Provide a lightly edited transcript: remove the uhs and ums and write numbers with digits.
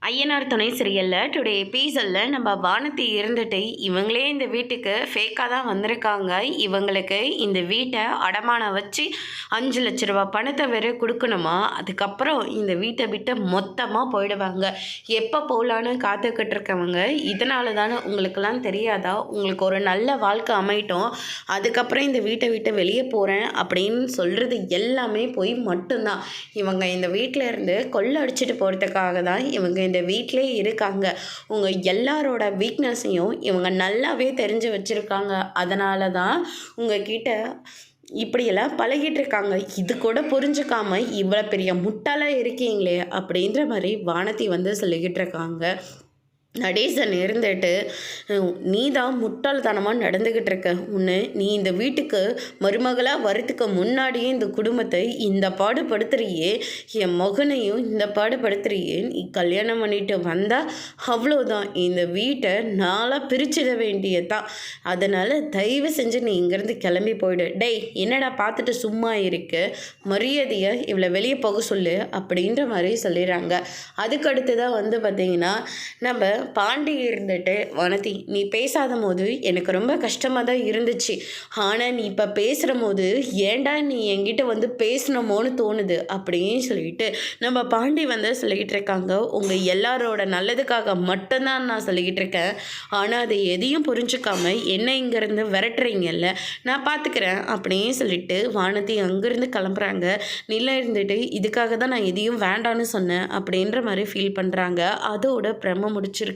ஐயனார் துணை சீரியலில் டுடே எபிசோடில் நம்ம வானதி இருந்துட்டு இவங்களே இந்த வீட்டுக்கு ஃபேக்காக தான் வந்திருக்காங்க. இவங்களுக்கு இந்த வீட்டை அடமானம் வச்சு 5 லட்ச ரூபா பணத்தை வேறு கொடுக்கணுமா. அதுக்கப்புறம் இந்த வீட்டை விட்டு மொத்தமாக போயிடுவாங்க. எப்போ போகலான்னு காத்துக்கிட்டு இருக்கவங்க இதனால தானே உங்களுக்கெல்லாம் தெரியாதா, உங்களுக்கு ஒரு நல்ல வாழ்க்கை அமையட்டும், அதுக்கப்புறம் இந்த வீட்டை விட்டு வெளியே போகிறேன் அப்படின்னு சொல்கிறது எல்லாமே போய் மட்டும்தான். இவங்க இந்த வீட்டில் இருந்து கொள்ளை அடிச்சுட்டு போகிறதுக்காக தான் இவங்க இந்த வீட்டிலே இருக்காங்க. உங்கள் எல்லாரோட வீக்னஸையும் இவங்க நல்லாவே தெரிஞ்சு வச்சுருக்காங்க. அதனால தான் உங்ககிட்ட இப்படியெல்லாம் பழகிட்டு இருக்காங்க. இது கூட புரிஞ்சுக்காம இவ்வளோ பெரிய முட்டாளாக இருக்கீங்களே அப்படின்ற மாதிரி வானதி சொல்லிக்கிட்டு இருக்காங்க. நடேசன் இருந்துட்டு நீ தான் முட்டாள்தனமாக நடந்துக்கிட்டு இருக்க. நீ இந்த வீட்டுக்கு மருமகளாக வரத்துக்கு முன்னாடியே இந்த குடும்பத்தை இந்த பாடுபடுத்துறியே, என் மகனையும் இந்த பாடுபடுத்துறியே. நீ கல்யாணம் பண்ணிட்டு வந்தால் அவ்வளோதான், இந்த வீட்டை நாளாக பிரிச்சிட வேண்டியதான். அதனால் தயவு செஞ்சு நீ இங்கேருந்து கிளம்பி போயிடு. டேய் என்னடா பார்த்துட்டு சும்மா இருக்கு, மரியாதையை இவ்வளோ வெளியே போக சொல்லு அப்படின்ற மாதிரி சொல்லிடுறாங்க. அதுக்கடுத்து தான் பார்த்திங்கன்னா நம்ம பாண்டி இருந்துட்டு வானதி நீ பேசாத போது எனக்கு ரொம்ப கஷ்டமாக தான் இருந்துச்சு. ஆனால் நீ இப்போ பேசுகிற போது ஏண்டா நீ என்கிட்ட பேசணுமோன்னு தோணுது அப்படின்னு சொல்லிட்டு நம்ம பாண்டி சொல்லிக்கிட்டு இருக்காங்க. உங்கள் எல்லாரோட நல்லதுக்காக மட்டும்தான் நான் சொல்லிக்கிட்டு இருக்கேன். ஆனால் அதை எதையும் புரிஞ்சுக்காம என்ன இங்கேருந்து விரட்டுறீங்கல்ல, நான் பார்த்துக்கிறேன் அப்படின்னு சொல்லிட்டு வானதி அங்கேருந்து கிளம்புறாங்க. நில இருந்துட்டு இதுக்காக தான் நான் எதையும் வேண்டான்னு சொன்னேன் அப்படின்ற மாதிரி ஃபீல் பண்ணுறாங்க. அதோட பிரம்ம முடிச்சிருக்காங்க.